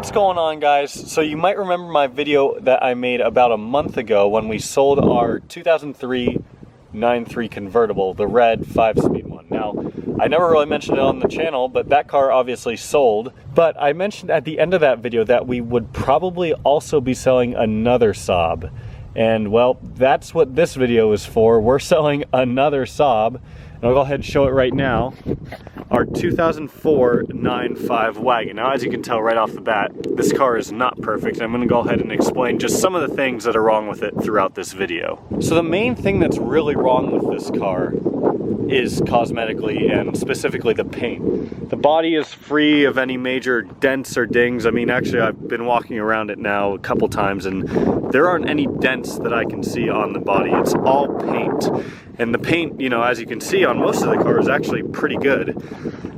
What's going on, guys? So you might remember my video that I made about a month ago when we sold our 2003 9.3 convertible, the red 5-speed one. Now, I never really mentioned it on the channel, but that car obviously sold. But I mentioned at the end of that video that we would probably also be selling another Saab. And well, that's what this video is for. We're selling another Saab. And I'll go ahead and show it right now. Our 2004 9.5 wagon. Now, as you can tell right off the bat, this car is not perfect. I'm gonna go ahead and explain just some of the things that are wrong with it throughout this video. So the main thing that's really wrong with this car is cosmetically and specifically the paint. The body is free of any major dents or dings. I mean, actually, I've been walking around it now a couple times and there aren't any dents that I can see on the body. It's all paint. And the paint, you know, as you can see on most of the car is actually pretty good.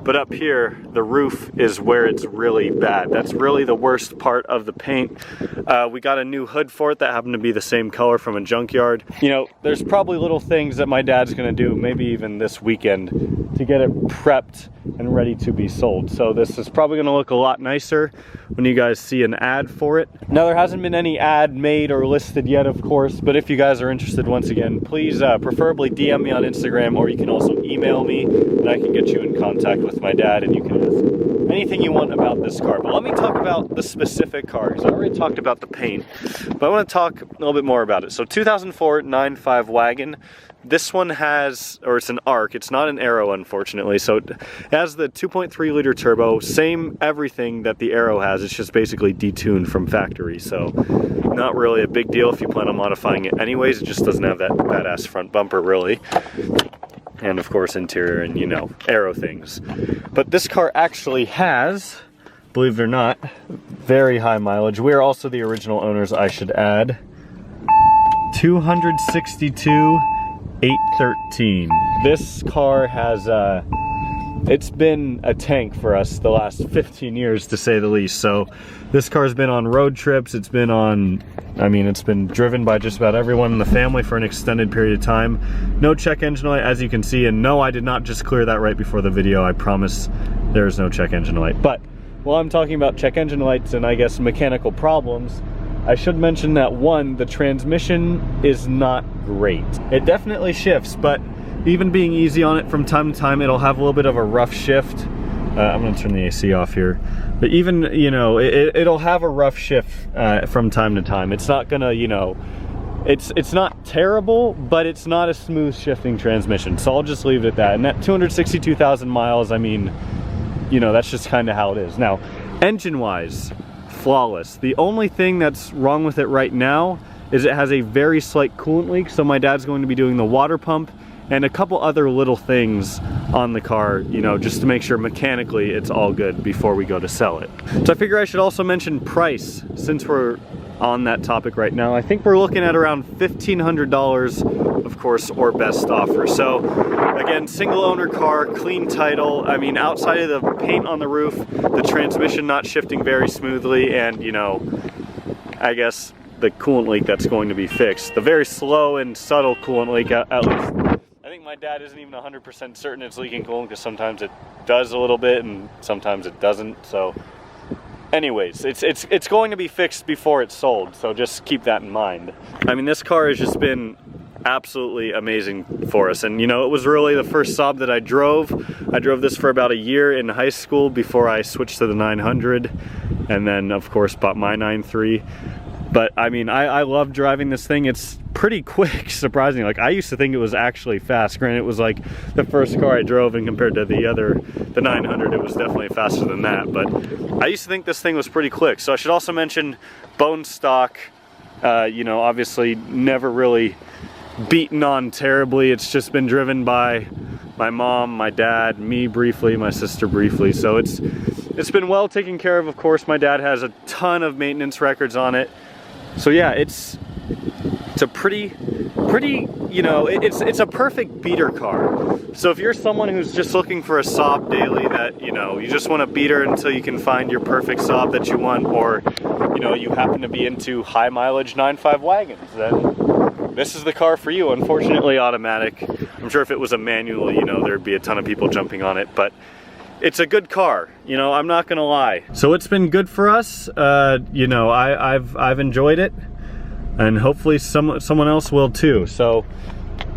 But up here, the roof is where it's really bad. That's really the worst part of the paint. We got a new hood for it that happened to be the same color from a junkyard. You know, there's probably little things that my dad's gonna do, maybe even this weekend, to get it prepped and ready to be sold. So this is probably gonna look a lot nicer when you guys see an ad for it. Now, there hasn't been any ad made or listed yet, of course, but if you guys are interested, once again, please preferably DM me on Instagram, or you can also email me and I can get you in contact with my dad and you can ask anything you want about this car. But let me talk about the specific car, because I already talked about the paint, but I want to talk a little bit more about it. So 2004 9.5 wagon. This one has, or it's an ARC, it's not an Aero unfortunately, so it has the 2.3 liter turbo, same everything that the Aero has, it's just basically detuned from factory, so not really a big deal if you plan on modifying it anyways. It just doesn't have that badass front bumper really. And of course interior and, you know, Aero things. But this car actually has, believe it or not, very high mileage. We are also the original owners, I should add. 262,813. This car has it's been a tank for us the last 15 years to say the least. So this car's been on road trips, it's been on, I mean, it's been driven by just about everyone in the family for an extended period of time. No check engine light, as you can see, and no, I did not just clear that right before the video. I promise there's no check engine light. But while I'm talking about check engine lights and I guess mechanical problems, I should mention that one, the transmission is not great. It definitely shifts, but even being easy on it from time to time, it'll have a little bit of a rough shift. I'm gonna turn the AC off here. But even, you know, it'll have a rough shift from time to time. It's not gonna, you know, it's not terrible, but it's not a smooth shifting transmission. So I'll just leave it at that. And that 262,000 miles, I mean, you know, that's just kind of how it is. Now, engine-wise, flawless. The only thing that's wrong with it right now is it has a very slight coolant leak. So my dad's going to be doing the water pump and a couple other little things on the car, you know, just to make sure mechanically it's all good before we go to sell it. So I figure I should also mention price, since we're on that topic right now. I think we're looking at around $1,500, of course, or best offer. So again, single owner car, clean title. I mean, outside of the paint on the roof, the transmission not shifting very smoothly, and, you know, I guess the coolant leak that's going to be fixed. The very slow and subtle coolant leak, at least. I think my dad isn't even 100% certain it's leaking coolant, because sometimes it does a little bit and sometimes it doesn't. So anyways, it's going to be fixed before it's sold, so just keep that in mind. I mean, this car has just been absolutely amazing for us, and you know, it was really the first Saab that I drove. I drove this for about a year in high school before I switched to the 900, and then of course bought my 9.3. But I mean, I love driving this thing. It's pretty quick, surprisingly. Like, I used to think it was actually fast. Granted, it was like the first car I drove, and compared to the 900, it was definitely faster than that. But I used to think this thing was pretty quick. So I should also mention bone stock, you know, obviously never really beaten on terribly. It's just been driven by my mom, my dad, me briefly, my sister briefly. So it's been well taken care of course. My dad has a ton of maintenance records on it. So yeah, it's a pretty, you know, it's a perfect beater car. So if you're someone who's just looking for a Saab daily, that, you know, you just want a beater until you can find your perfect Saab that you want, or, you know, you happen to be into high mileage 9.5 wagons, then this is the car for you. Unfortunately automatic. I'm sure if it was a manual, you know, there'd be a ton of people jumping on it, but it's a good car, you know, I'm not gonna lie. So it's been good for us. You know, I've enjoyed it, and hopefully someone else will too. So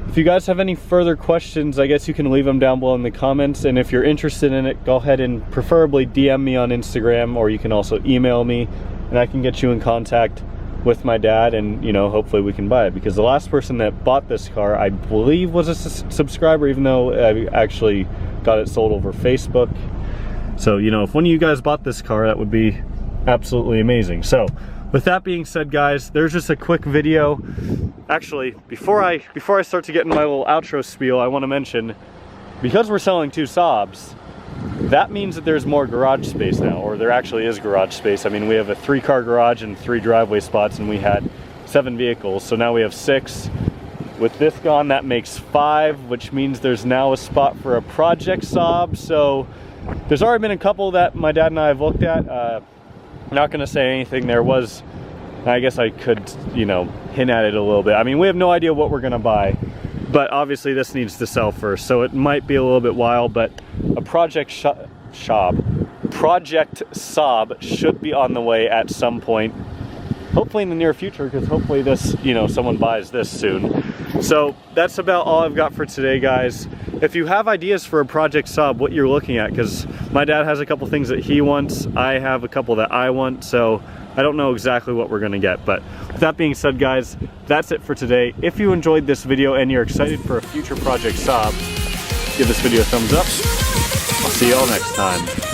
if you guys have any further questions, I guess you can leave them down below in the comments. And if you're interested in it, go ahead and preferably DM me on Instagram, or you can also email me, and I can get you in contact with my dad, and you know, hopefully we can buy it. Because the last person that bought this car, I believe, was a subscriber, even though I actually got it sold over Facebook. So, you know, if one of you guys bought this car, that would be absolutely amazing. So with that being said, guys, there's just a quick video. Actually, before I start to get in my little outro spiel, I want to mention, because we're selling 2 Saabs, that means that there's more garage space now, or there actually is garage space. I mean, we have a 3-car garage and 3 driveway spots, and we had 7 vehicles, so now we have 6. With this gone, that makes 5, which means there's now a spot for a project Saab. So there's already been a couple that my dad and I have looked at. I'm not gonna say anything. There was, I guess I could, you know, hint at it a little bit. I mean, we have no idea what we're gonna buy, but obviously this needs to sell first, so it might be a little bit wild, but a project Saab should be on the way at some point, hopefully in the near future, because hopefully this, you know, someone buys this soon. So that's about all I've got for today, guys. If you have ideas for a project Saab, what you're looking at, because my dad has a couple things that he wants, I have a couple that I want, so I don't know exactly what we're gonna get. But with that being said, guys, that's it for today. If you enjoyed this video and you're excited for a future project Saab, give this video a thumbs up. I'll see you all next time.